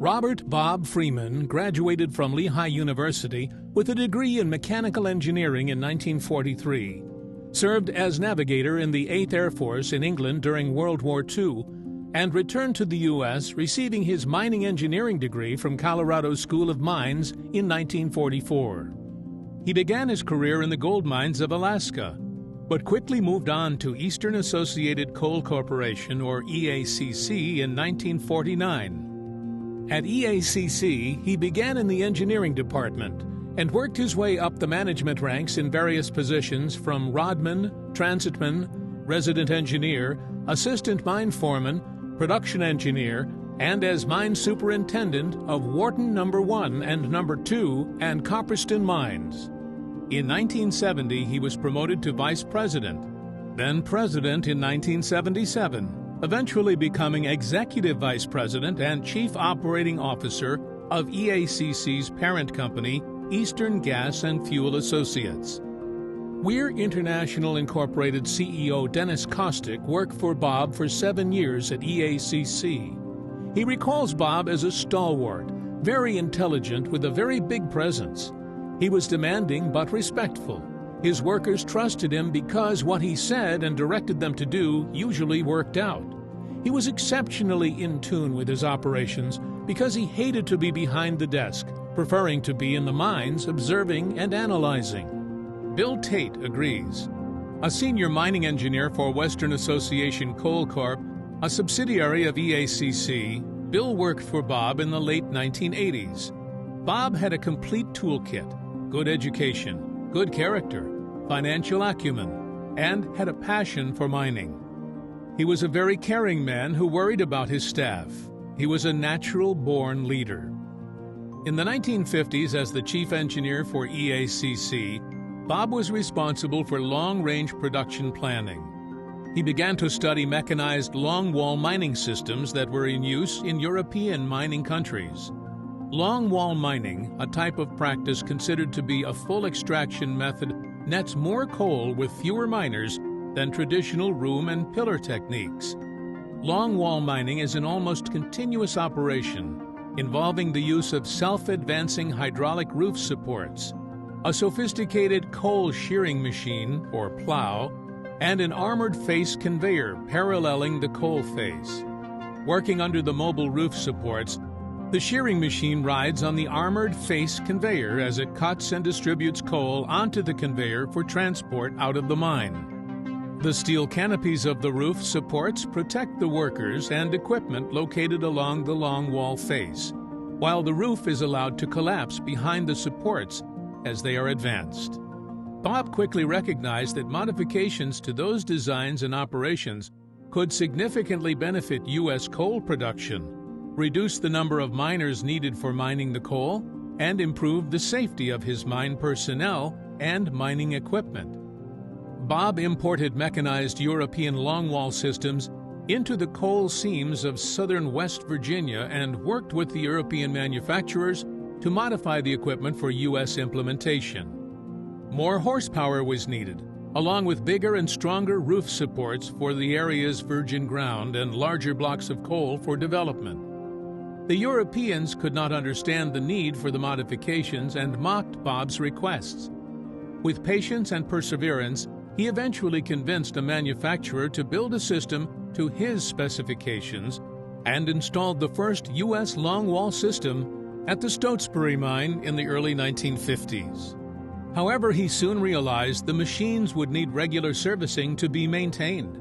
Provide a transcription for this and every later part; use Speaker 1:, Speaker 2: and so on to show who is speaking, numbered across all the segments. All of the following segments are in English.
Speaker 1: Robert Bob Freeman graduated from Lehigh University with a degree in mechanical engineering in 1943, served as navigator in the 8th Air Force in England during World War II, and returned to the U.S. receiving his mining engineering degree from Colorado School of Mines in 1944. He began his career in the gold mines of Alaska, but quickly moved on to Eastern Associated Coal Corporation, or EACC, in 1949. At EACC, he began in the engineering department and worked his way up the management ranks in various positions from rodman, transitman, resident engineer, assistant mine foreman, production engineer, and as mine superintendent of Wharton No. 1 and No. 2 and Copperston Mines. In 1970, he was promoted to vice president, then president in 1977. Eventually becoming Executive Vice President and Chief Operating Officer of EACC's parent company, Eastern Gas and Fuel Associates. Weir International Incorporated CEO Dennis Kostick worked for Bob for 7 years at EACC. He recalls Bob as a stalwart, very intelligent with a very big presence. He was demanding but respectful. His workers trusted him because what he said and directed them to do usually worked out. He was exceptionally in tune with his operations because he hated to be behind the desk, preferring to be in the mines observing and analyzing. Bill Tate agrees. A senior mining engineer for Western Association Coal Corp., a subsidiary of EACC, Bill worked for Bob in the late 1980s. Bob had a complete toolkit, good education, good character, financial acumen, and had a passion for mining. He was a very caring man who worried about his staff. He was a natural-born leader. In the 1950s, as the chief engineer for EACC, Bob was responsible for long-range production planning. He began to study mechanized longwall mining systems that were in use in European mining countries. Longwall mining, a type of practice considered to be a full extraction method, nets more coal with fewer miners than traditional room and pillar techniques. Longwall mining is an almost continuous operation involving the use of self-advancing hydraulic roof supports, a sophisticated coal shearing machine, or plow, and an armored face conveyor paralleling the coal face. Working under the mobile roof supports, the shearing machine rides on the armored face conveyor as it cuts and distributes coal onto the conveyor for transport out of the mine. The steel canopies of the roof supports protect the workers and equipment located along the longwall face, while the roof is allowed to collapse behind the supports as they are advanced. Bob quickly recognized that modifications to those designs and operations could significantly benefit U.S. coal production, reduce the number of miners needed for mining the coal, and improve the safety of his mine personnel and mining equipment. Bob imported mechanized European longwall systems into the coal seams of southern West Virginia and worked with the European manufacturers to modify the equipment for U.S. implementation. More horsepower was needed, along with bigger and stronger roof supports for the area's virgin ground and larger blocks of coal for development. The Europeans could not understand the need for the modifications and mocked Bob's requests. With patience and perseverance, he eventually convinced a manufacturer to build a system to his specifications and installed the first U.S. longwall system at the Stotesbury mine in the early 1950s. However, he soon realized the machines would need regular servicing to be maintained.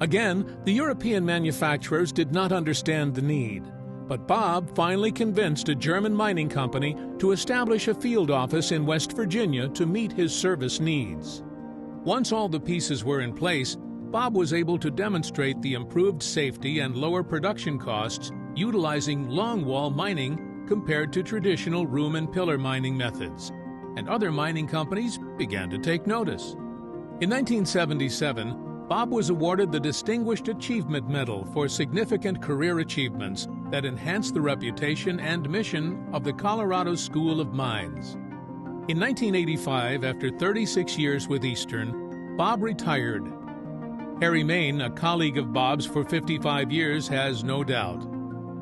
Speaker 1: Again, the European manufacturers did not understand the need, but Bob finally convinced a German mining company to establish a field office in West Virginia to meet his service needs. Once all the pieces were in place, Bob was able to demonstrate the improved safety and lower production costs utilizing longwall mining compared to traditional room and pillar mining methods, and other mining companies began to take notice. In 1977, Bob was awarded the Distinguished Achievement Medal for significant career achievements that enhanced the reputation and mission of the Colorado School of Mines. In 1985, after 36 years with Eastern, Bob retired. Harry Main, a colleague of Bob's for 55 years, has no doubt.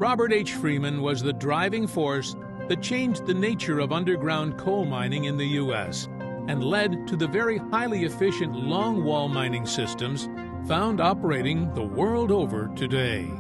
Speaker 1: Robert H. Freeman was the driving force that changed the nature of underground coal mining in the U.S. and led to the very highly efficient longwall mining systems found operating the world over today.